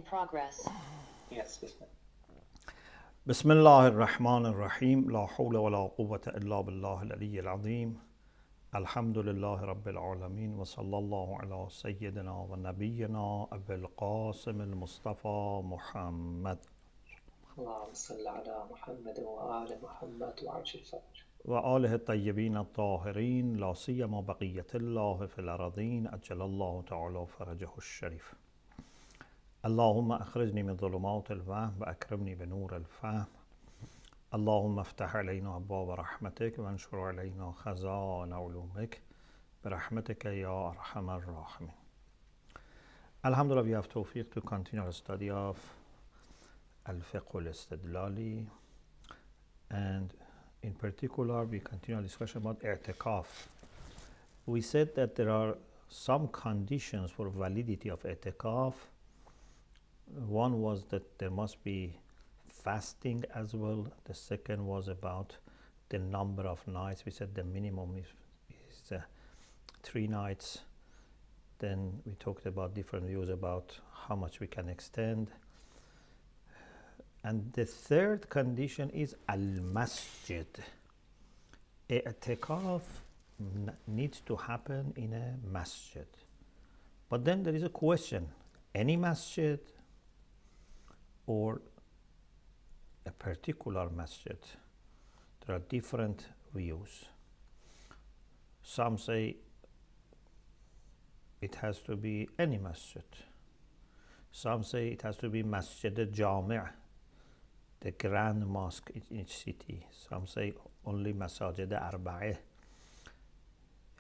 Progress. Yes, Bismillah. بسم الله الرحمن الرحيم لا حول ولا قوة إلا بالله العلي العظيم الحمد لله رب العالمين وصلى الله على سيدنا ونبينا أبي القاسم المصطفى محمد اللهم صل على محمد وآل محمد وعجل فرج. وآله الطيبين الطاهرين لا سيما بقية الله في الأراضين أجل الله تعالى فرجه الشريف. اللهم أخرجني من ظلمات الوهم وأكرمني بنور الفهم. اللهم افتح علينا أبواب رحمتك وانشر علينا خزائن علومك برحمتك يا أرحم الراحمين. Alhamdulillah, we have tawfiq to continue our study of Al-Fiqh al-Istidlali, and in particular we continue our discussion about i'tikaf. We said that there are some conditions for validity of i'tikaf. One was that there must be fasting as well. The second was about the number of nights. We said the minimum is 3 nights. Then we talked about different views about how much we can extend. And the third condition is al-masjid. I'tikaf needs to happen in a masjid. But then there is a question, any masjid or a particular masjid? There are different views. Some say it has to be any masjid. Some say it has to be Masjid al-Jami', the grand mosque in each city. Some say only Masajid al-Arba'ah,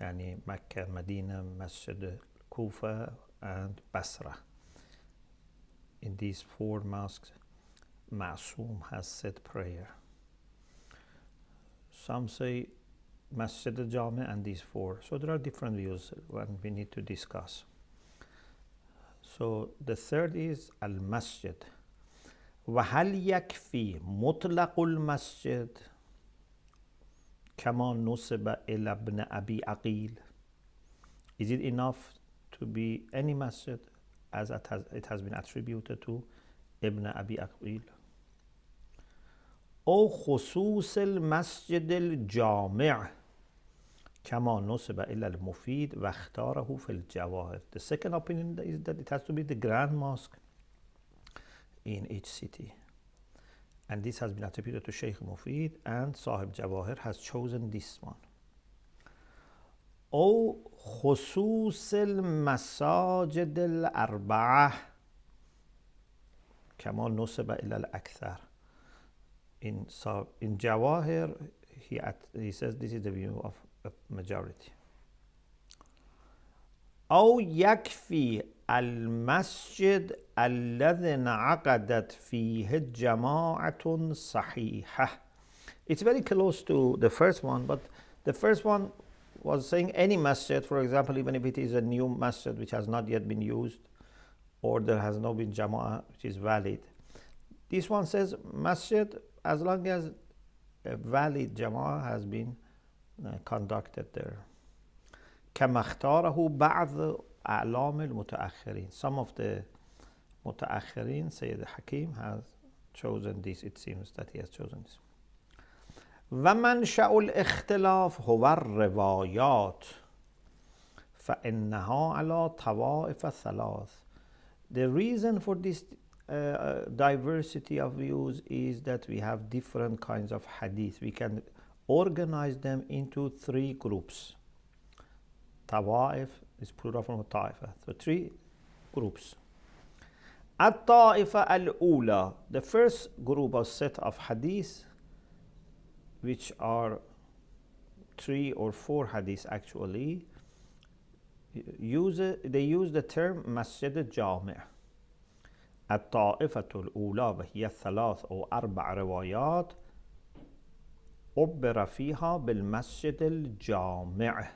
yani Mecca, Medina, Masjid Kufa and Basra. In these 4 mosques, Ma'soom has said prayer. Some say Masjid al-Jami' and these 4. So there are different views when we need to discuss. So the third is al-Masjid. وَهَلْ يَكْفِي مُطْلَقُ الْمَسْجِدِ كَمَا نُسِبَ إِلَى ابْنِ أَبِي عَقِيلٍ. Is it enough to be any masjid as it has been attributed to Ibn Abi Aqil? أو خصوص المسجد الجامع كما نسب إلى المفيد واختاره في الجواهر. The second opinion is that it has to be the grand mosque in each city, and this has been attributed to Sheikh Mufid, and Sahib Jawahir has chosen this one. أو خصوص المساجد الأربعة كما نسب إلى الأكثر. In Jawahir, he says this is the view of a majority. أو يكفي المسجد الذي انعقدت فيه جماعة صحيحة. It's very close to the first one, but the first one was saying any masjid, for example, even if it is a new masjid which has not yet been used or there has not been jama'ah which is valid. This one says masjid as long as a valid jama'ah has been conducted there. كما اختاره بعض أعلام المتأخرين. Some of the متأخرين, Sayyid Hakim, has chosen this. It seems that he has chosen this. ومنشأ الاختلاف هو الروايات فإنها على طوائف ثلاث. The reason for this diversity of views is that we have different kinds of hadith. We can organize them into 3 groups. Tawaif is plural from ta'ifa. So 3 groups. At-ta'ifa al-ula, the first group or set of hadith, which are 3 or 4 hadiths actually, they use the term Masjid al-Jami'. الطائفة الأولى وهي 3 أو 4 روايات عبر فيها بالمسجد الجامع.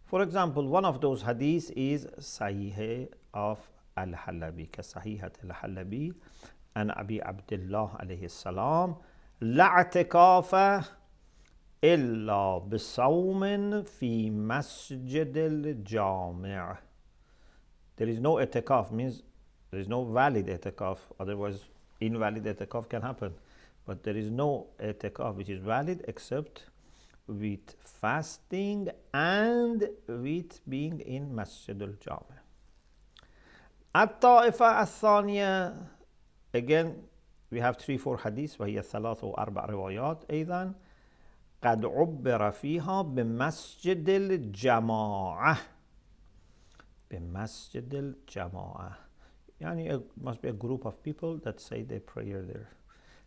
For example, one of those hadiths is Sahih of Al-Halabi, كصحيحة Al-Halabi عن أبي عبد الله عليه السلام لا اعتكاف إلا بصوم في مسجد الجامع. There is no i'tikaf, means There is no valid i'tikaf, otherwise invalid i'tikaf can happen. But there is no i'tikaf which is valid except with fasting and with being in Masjid al-Jami. At-Ta'ifa al-Thaniya, again we have 3-4 hadiths, وهي 3 أو 4 روايات أيضا. قد عبر فيها بمسجد الجماعة. بمسجد الجماعة. يعني it must be a group of people that say their prayer there.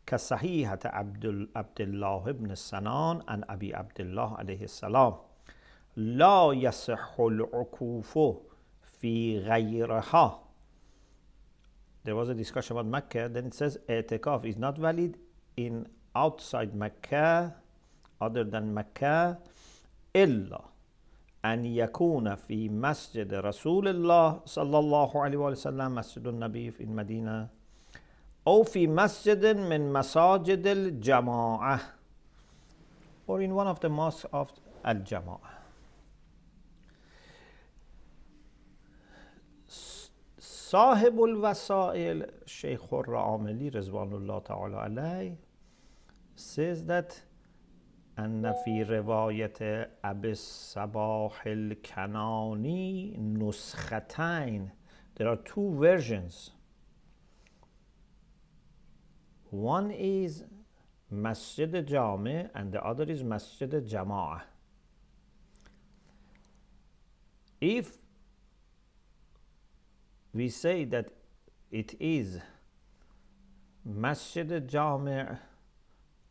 كصحيحة عبد الله بن السنان عن أبي عبد الله عليه السلام. لا يصح العكوف في غيرها. There was a discussion about Mecca, then it says i'tikaf is not valid in outside Mecca, other than Mecca, إلا أن يكون في مسجد رسول الله صلى الله عليه وسلم مسجد النبي في المدينة أو في مسجد من مساجد الجماعة, or in one of the mosques of al-Jama'ah. صاحب الوسائل Sheikh Amili Rizwanullah Ta'ala alayh says that أن في رواية أبي الصباح الكناني نسختين. There are 2 versions. One is Masjid Jami and the other is Masjid Jama'ah. If we say that it is Masjid Jami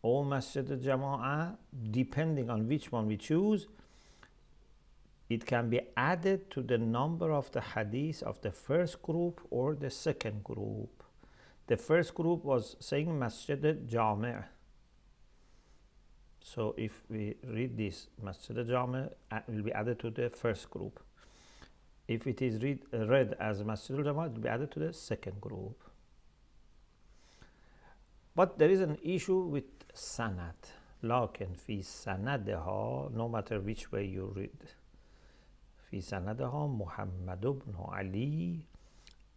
or Masjid Jama'ah, depending on which one we choose, it can be added to the number of the hadith of the first group or the second group. The first group was saying Masjid Jami. So if we read this, Masjid Jami will be added to the first group. If it is read as Masjid al-Jama'ah, it will be added to the second group. But there is an issue with sanad. لكن في سندها, no matter which way you read, في سندها محمد بن علي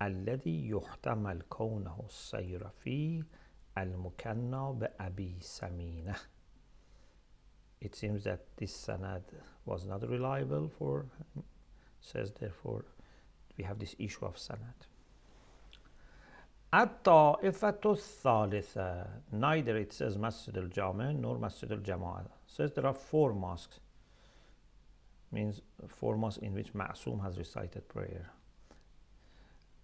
الذي يحتمل كونه الصيرفي المكنى بأبي سمينة. It seems that this sanad was not reliable for him. Says therefore we have this issue of sanad. الطائفة الثالثة, neither it says Masjid al-Jami nor Masjid al-Jama'ah. Says there are 4 mosques, means 4 mosques in which Ma'soom has recited prayer.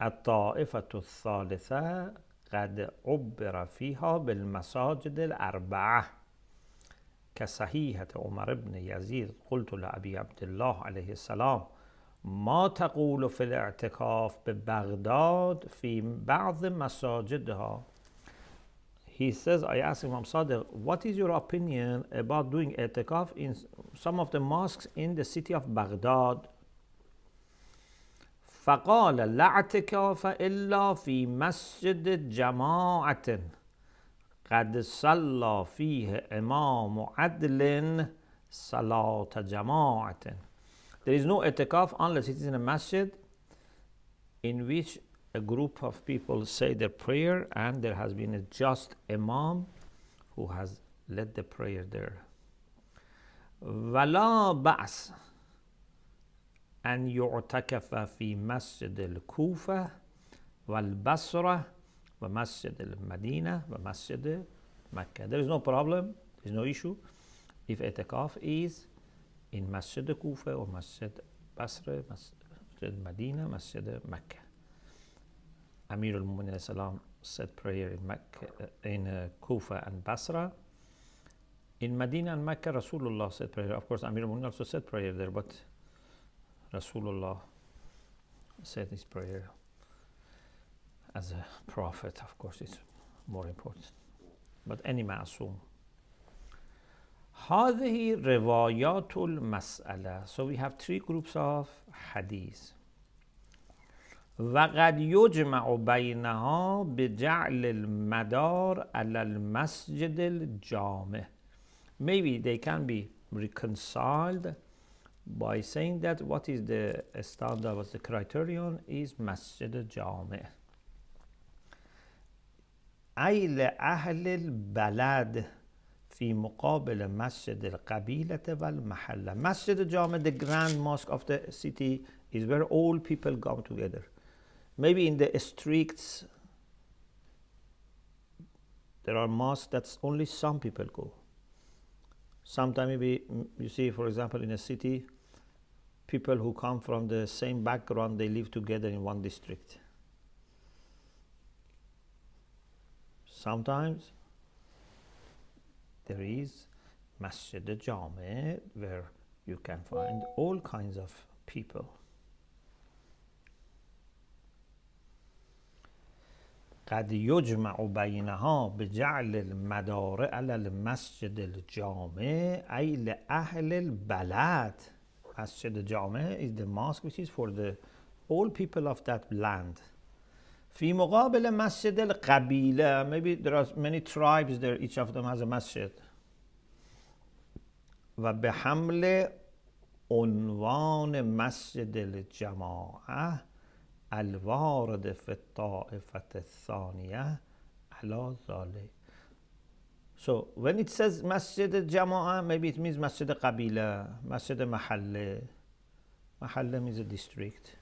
الطائفة الثالثة قد عبر فيها بالمساجد الأربعة كصحيحة عمر بن يزيد قلت لأبي عبد الله عليه السلام ما تقول في الاعتكاف ببغداد في بعض مساجدها. He says, I asked Imam Sadiq, what is your opinion about doing i'tikaf in some of the mosques in the city of Baghdad? فقال لا اعتكاف إلا في مسجد جماعة قد صلى فيه إمام عدل صلاة جماعة. There is no i'tikaf unless it is in a masjid in which a group of people say their prayer and there has been a just imam who has led the prayer there. ولا بأس أن يعتكف في مسجد الكوفة والبصرة ومسجد المدينة ومسجد مكة. There is no problem, there is no issue if i'tikaf is in Masjid Kufa or Masjid Basra, Masjid Medina, Masjid Mecca. Amir al-Mu'minin salam said prayer in Mecca, in Kufa and Basra. In Medina and Mecca, Rasulullah said prayer. Of course, Amir al-Mu'minin also said prayer there, but Rasulullah said his prayer as a prophet. Of course, it's more important. But any ma'asum. هذه روايات المسألة. So we have 3 groups of hadith. وقد يجمع بينها بجعل المدار على المسجد الجامع. Maybe they can be reconciled by saying that what is the standard, what's the criterion is Masjid al-Jami. أي لأهل البلد في مقابل مسجد القبيلة والمحلة. Masjid al-Jami, the grand mosque of the city, is where all people come together. Maybe in the streets there are mosques that only some people go. Sometimes maybe you see, for example, in a city, people who come from the same background, they live together in one district. Sometimes there is Masjid al-Jami where you can find all kinds of people. قد يجمع بينها بجعل المدار على المسجد الجامع أي لأهل البلد. Masjid al-Jami is the mosque which is for the all people of that land. في مقابل مسجد القبيلة, maybe there are many tribes there, each of them has a masjid. وبحمل عنوان مسجد الجماعة الوارد في الطائفة الثانية على ذلك. So when it says Masjid al-Jama'ah, maybe it means Masjid al-Qabila, Masjid al-Mahalle. Mahalle means a district.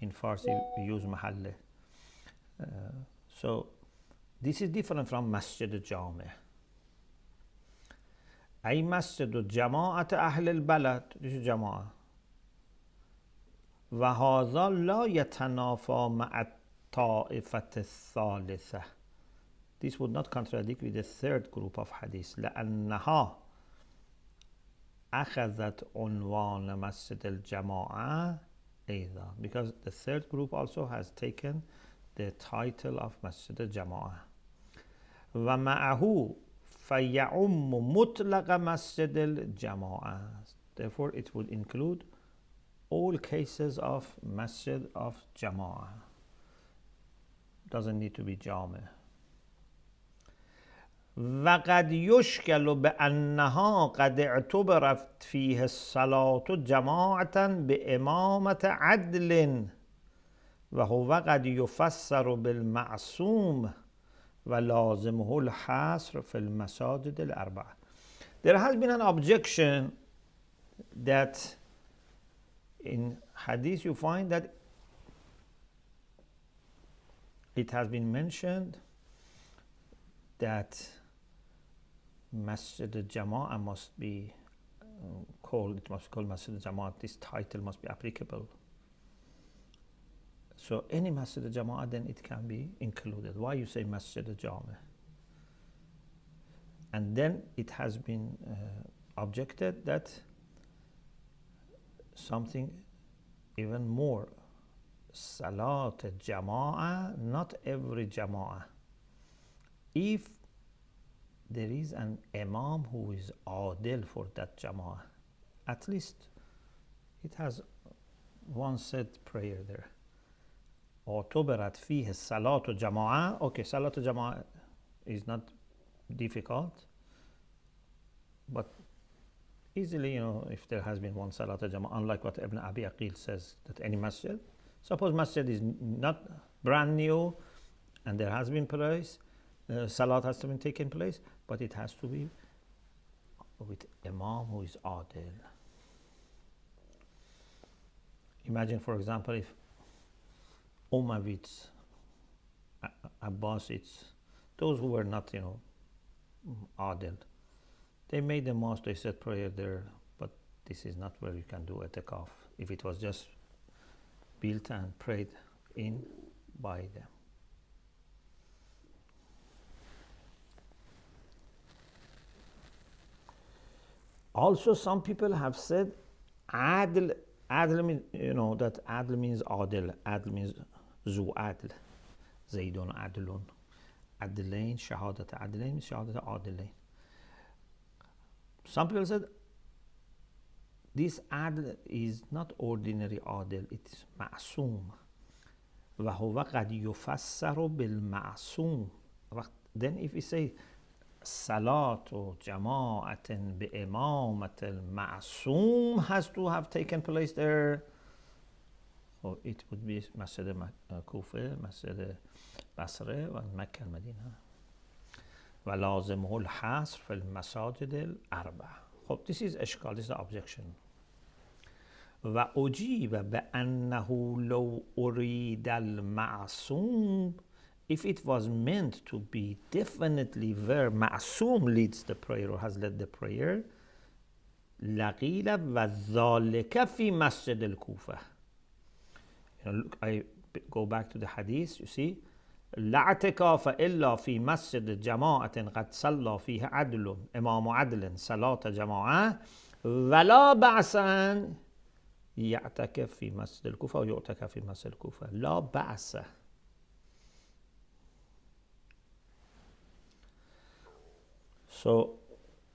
In Farsi we use Mahalle. So this is different from Masjid al-Jami'. أي مسجد الجماعة أهل البلد. This is Jama'ah. وهذا لا يتنافى مع الطائفة الثالثة. This would not contradict with the third group of hadith. لأنها أخذت عنوان مسجد الجماعة أيضا. Because the third group also has taken the title of Masjid al-Jama'ah. ومعه فيعم مطلق مسجد الجماعة. Therefore it would include all cases of Masjid of Jama'ah. Doesn't need to be Jami'. وقد يشكل بأنها قد اعتبرت فيه الصلاة جماعة بإمامة عدل وهو قد يفسر بالمعصوم ولازمه الحصر في المساجد الأربعة. There has been an objection that in hadith you find that it has been mentioned that Masjid al-Jama'ah must be called, it must be called Masjid al-Jama'ah, this title must be applicable. So any Masjid al-Jama'ah then it can be included. Why you say Masjid al-Jami'? And then it has been objected that something even more, Salat al-Jama'ah, not every Jama'ah. If there is an Imam who is adil for that Jama'ah, at least it has one set prayer there. اعتبرت فيه الصلاة جماعة. Okay, Salat al-Jama'ah is not difficult, but easily, if there has been one Salat al-Jama'ah, unlike what Ibn Abi Aqil says, that any masjid, suppose masjid is not brand new and there has been place, Salat has to be taken place, but it has to be with Imam who is adil. Imagine, for example, if Umayyads, Abbasids, those who were not, adil, they made the mosque, they said prayer there, but this is not where you can do itikaf. If it was just built and prayed in by them. Also, some people have said adl means, that adl means adil. Adl means zu adl. Zaydun adlun. Adlain, shahadat adlain, shahadat adlain. Some people said this adl is not ordinary adl, it's ma'soom. وهو قد يفسر بالمعصوم. Then if we say Salatu Jama'atin bi'imamat al-ma'soom has to have taken place there, so it would be Masjid Kufa, Masjid Basra, and Mecca and Medina. ولازمه الحصر في المساجد الأربع. خب this is إشكال, this is the objection. وأجيب بأنه لو أريد المعصوم, if it was meant to be definitely where معصوم leads the prayer or has led the prayer, لقيل وذلك في مسجد الكوفة. Look, I go back to the hadith, you see, لا اعتكاف إلا في مسجد جماعة قد صلى فيها عدل إمام عدل صلاة جماعة ولا بأس أن يعتكف في مسجد الكوفة أو يعتكف في مسجد الكوفة. لا بأس. So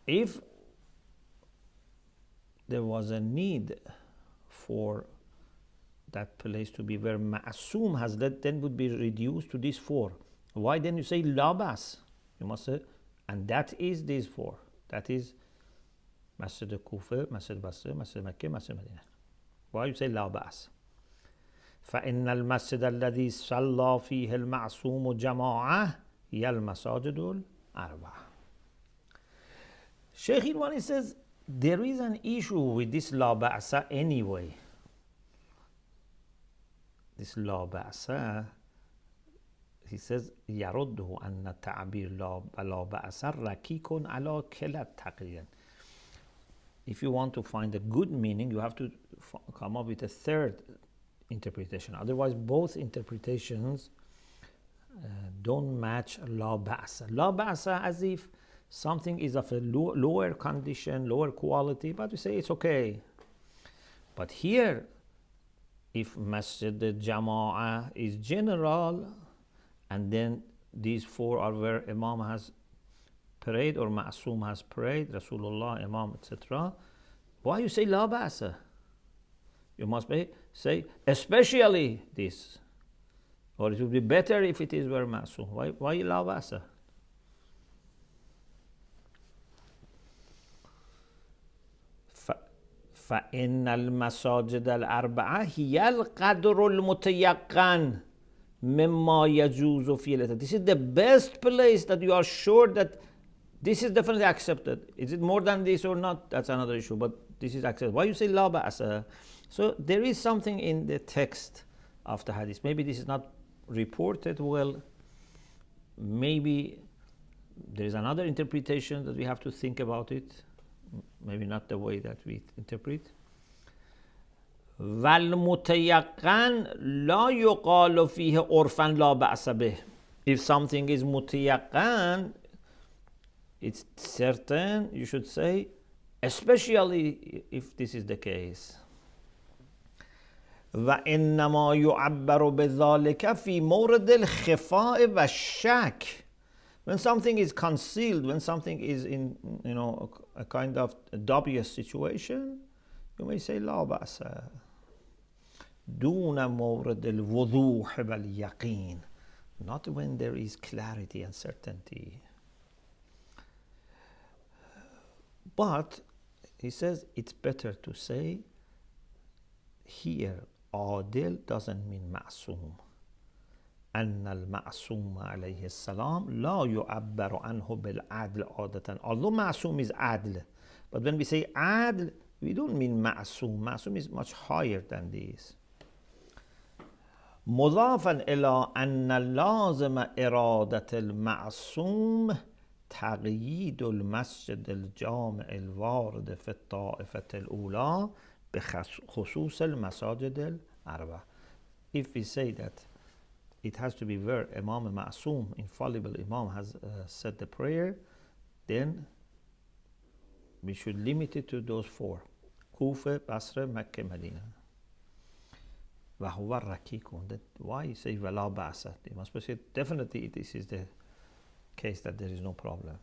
if there was a need for that place to be where ma'asum has led, then would be reduced to these four. Why then you say la bas? You must say, and that is these four. That is Masjid al-Kufa, Masjid Basra, Masjid Makkah, Masjid Medina. Why you say la bas? فإن المسجد الذي صلى فيه المعصوم جماعة هي المساجد الأربعة. Sheikh Irwani says there is an issue with this la ba'sa anyway. This la ba'sa, he says يرده أن تعبير لا بأس ركيك على كلا التقيين. If you want to find a good meaning, you have to come up with a third interpretation. Otherwise, both interpretations don't match la ba'sa. La ba'sa as if something is of a lower condition, lower quality, but we say it's okay. But here, if Masjid al-Jama'ah is general, and then these four are where Imam has prayed or Ma'asum has prayed, Rasulullah, Imam, etc., why you say la ba'sa? You must say especially this, or it would be better if it is where Ma'asum. Why la ba'sa? فإن المساجد الأربعة هي القدر المتيقن مما يجوز فيه الإتيان. This is the best place that you are sure that this is definitely accepted. Is it more than this or not? That's another issue, but this is accepted. Why you say la ba'sa? So there is something in the text of the hadith. Maybe this is not reported well. Maybe there is another interpretation that we have to think about it. Maybe not the way that we interpret. والمتيقن لا يقال فيه عرفا لا بأس به. If something is متيقن, it's certain, you should say, especially if this is the case. وإنما يعبر بذلك في مورد الخفاء والشك. When something is concealed, when something is in, a kind of a dubious situation, you may say لا بأس دون مورد الوضوح واليقين. Not when there is clarity and certainty. But he says it's better to say here عادل doesn't mean معصوم. أن المعصوم عليه السلام لا يعبر عنه بالعدل عادة. Although معصوم is عدل, but when we say عدل, we don't mean معصوم. معصوم is much higher than this. مضافا إلى أن لازم إرادة المعصوم تقييد المسجد الجامع الوارد في الطائفة الأولى بخصوص المساجد الأربع. If we say that it has to be where Imam Ma'asum, infallible Imam, has said the prayer, then we should limit it to those four: Kufa, Basra, Mecca, Medina. وَهُوَ الرَّكِيكُ. Why you say وَلَا بَأْسَ? They must say definitely this is the case that there is no problem.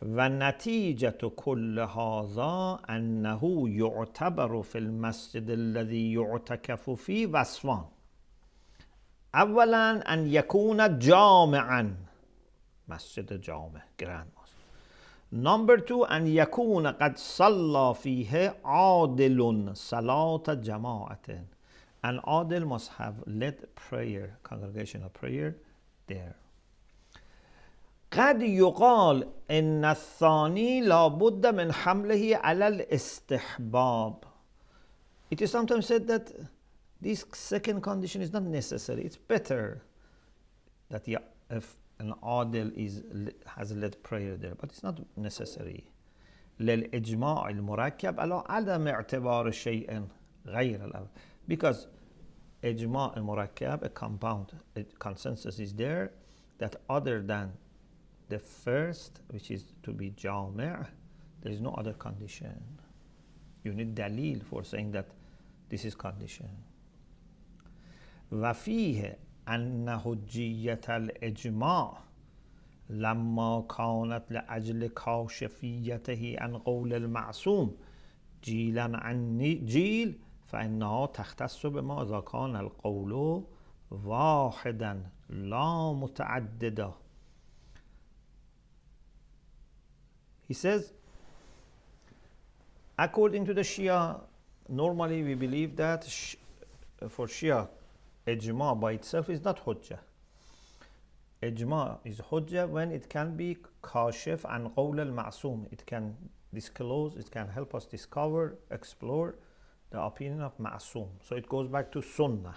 وَنَتِيجَةُ كُلِّ هَذَا أَنَّهُ يُعْتَبَرُ فِي الْمَسْجِدِ الَّذِي يُعْتَكَفُ فِيهِ وَصْفًا. أولا أن يكون جامعا مسجد جامع grand mosque. Number two أن يكون قد صلى فيه عادل صلاة جماعة. An adil must have led prayer, congregational prayer there. قد يقال إن الثاني لابد من حمله على الاستحباب. It is sometimes said that this second condition is not necessary. It's better that if an adil has led prayer there, but it's not necessary. للإجماع المركب على عدم اعتبار شيء غير الأول. Because إجماع المركب, a compound, a consensus is there that other than the first, which is to be jami', there is no other condition. You need dalil for saying that this is condition. وفيه أن حجية الإجماع لما كانت لأجل كاشفيته عن قول المعصوم جيلا عن جيل فإنها تختص بما إذا كان القول واحدا لا متعددا. He says, according to the Shia, normally we believe that for Shia, ijma by itself is not hujjah. Ijma is hujjah when it can be kashif an qawl al-ma'soom. It can disclose, it can help us discover, explore the opinion of ma'soom. So it goes back to sunnah.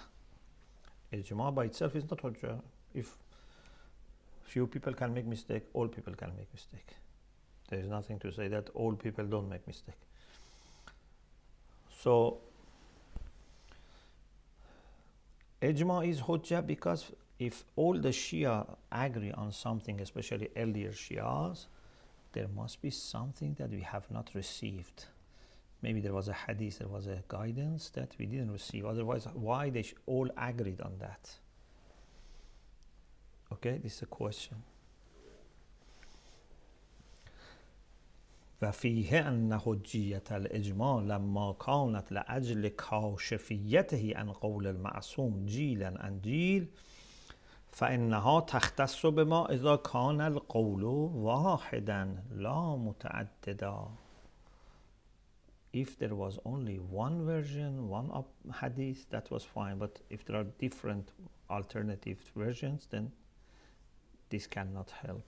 Ijma by itself is not hujjah. If few people can make mistake, all people can make mistake. There is nothing to say that all people don't make mistake. So ijma is hujjah because if all the Shia agree on something, especially earlier Shias, there must be something that we have not received. Maybe there was a hadith, there was a guidance that we didn't receive. Otherwise, why they all agreed on that? Okay, this is a question. وفيه أن حجية الإجماع لما كانت لأجل كاشفيته عن قول المعصوم جيلا عن جيل فإنها تختص بما إذا كان القول واحدا لا متعددا. If there was only one version, one hadith, that was fine. But if there are different alternative versions, then this cannot help.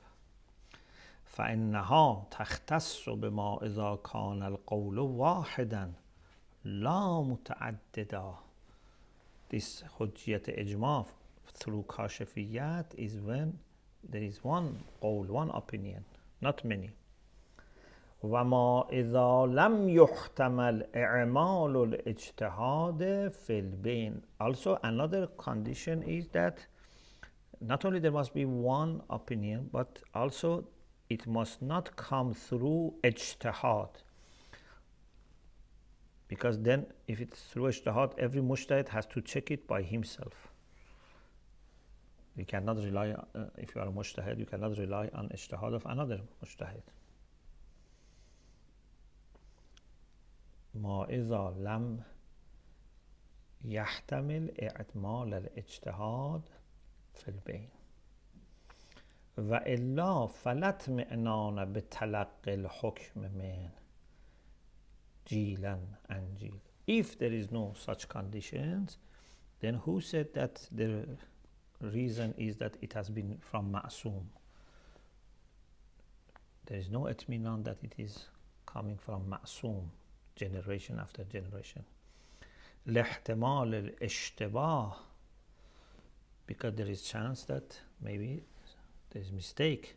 فإنها تختص بما إذا كان القول واحدا لا متعددا. This حجية إجماع through kashifiyat is when there is one qawl, one opinion, not many. وما إذا لم يحتمل إعمال الاجتهاد في البين. Also another condition is that not only there must be one opinion, but also it must not come through ijtihad. Because then if it's through ijtihad, every mujtahid has to check it by himself. You cannot rely, if you are a mujtahid, you cannot rely on ijtihad of another mujtahid. ما إذا لم يحتمل إعمال الاجتهاد في البين وإلا فلا اطمئنان بتلقي الحكم من جيلا عن جيل. If there is no such conditions, then who said that the reason is that it has been from ma'soom? There is no itminan that it is coming from ma'soom, generation after generation. لاحتمال الاشتباه, because there is chance that maybe there is mistake,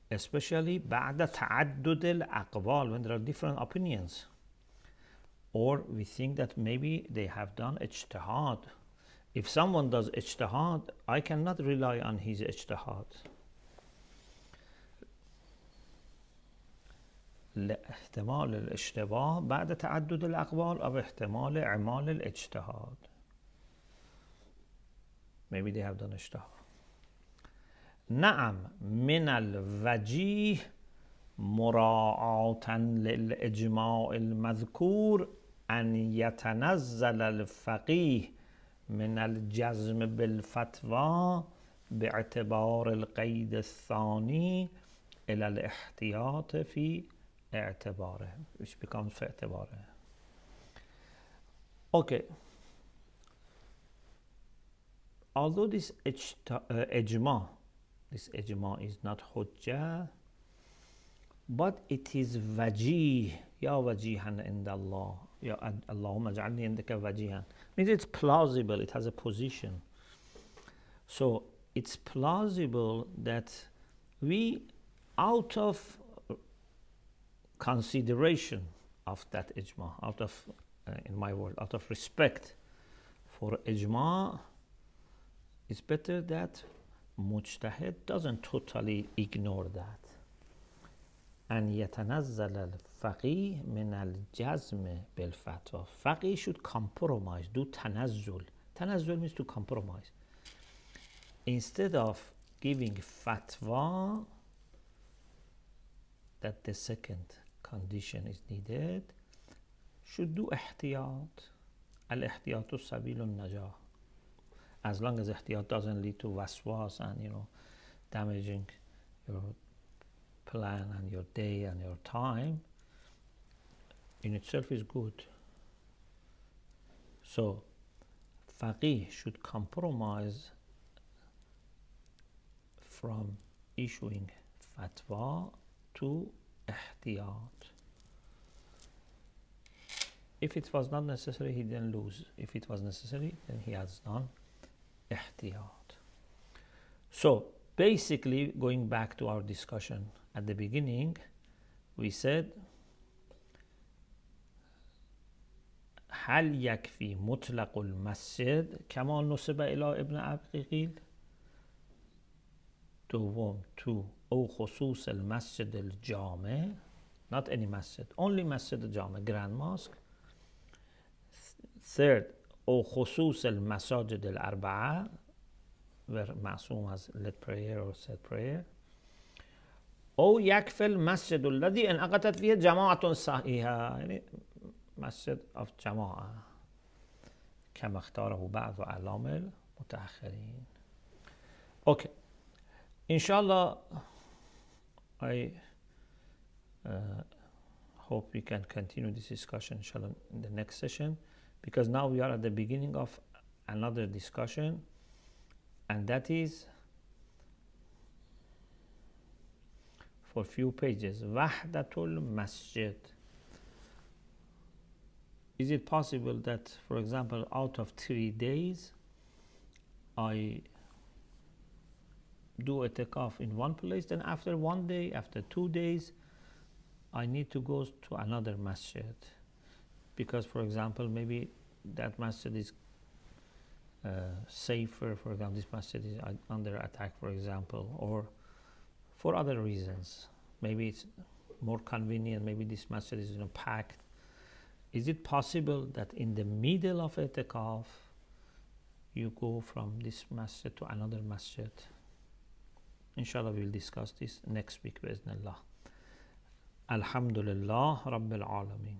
especially بعد تعدد الأقوال, when there are different opinions, or we think that maybe they have done ijtihad. If someone does ijtihad, I cannot rely on his ijtihad. احتمال الاشتباه بعد تعدد الأقوال أو احتمال إعمال الاجتهاد. Maybe they have done ijtihad. نعم من الوجيه مراعاة للإجماع المذكور أن يتنزل الفقيه من الجزم بالفتوى باعتبار القيد الثاني إلى الاحتياط في اعتباره, which becomes في اعتباره. Okay. Although this ijma this ijma is not hujjah, but it is wajih. Ya wajihan inda Allah. Ya Allahumma ja'alni indaka wajihan. Means it's plausible, it has a position. So it's plausible that we, out of consideration of that ijma, out of, in my word, out of respect for ijma, it's better that mujtahid doesn't totally ignore that. And يتنزل الفقيه من الجزم بالفتوى. Faqih should compromise, do tanazzul. Tanazzul means to compromise. Instead of giving fatwa that the second condition is needed, should do ihtiyat. Al-ihtiyatu sabilun najah. As long as ihtiyat doesn't lead to waswas and, damaging your plan and your day and your time, in itself is good. So faqih should compromise from issuing fatwa to ihtiyat. If it was not necessary, he didn't lose. If it was necessary, then he has done ihtiyat. So basically, going back to our discussion at the beginning, we said هل يكفي مطلق المسجد كما نسب إلى ابن عقيل؟ دوم تو أو خصوص المسجد الجامع, not any masjid, only masjid الجامع, grand mosque. Third, أو خصوص المساجد الأربعة, where معصوم has led prayer or said prayer. أو يكفي المسجد الذي انعقدت فيه جماعة صحيحة, يعني مسجد of جماعة كما اختاره بعض علامة المتأخرين. Okay, inshallah, I hope we can continue this discussion inshallah in the next session, because now we are at the beginning of another discussion, and that is for few pages, Wahdatul Masjid. Is it possible that, for example, out of 3 days, I do itikaf in one place, then after 1 day, after 2 days, I need to go to another masjid? Because, for example, maybe that masjid is safer, for example, this masjid is under attack, for example, or for other reasons. Maybe it's more convenient, maybe this masjid is packed. Is it possible that in the middle of itikaf, you go from this masjid to another masjid? Inshallah, we will discuss this next week, bi'idhnillah. Alhamdulillah Rabbil Alameen.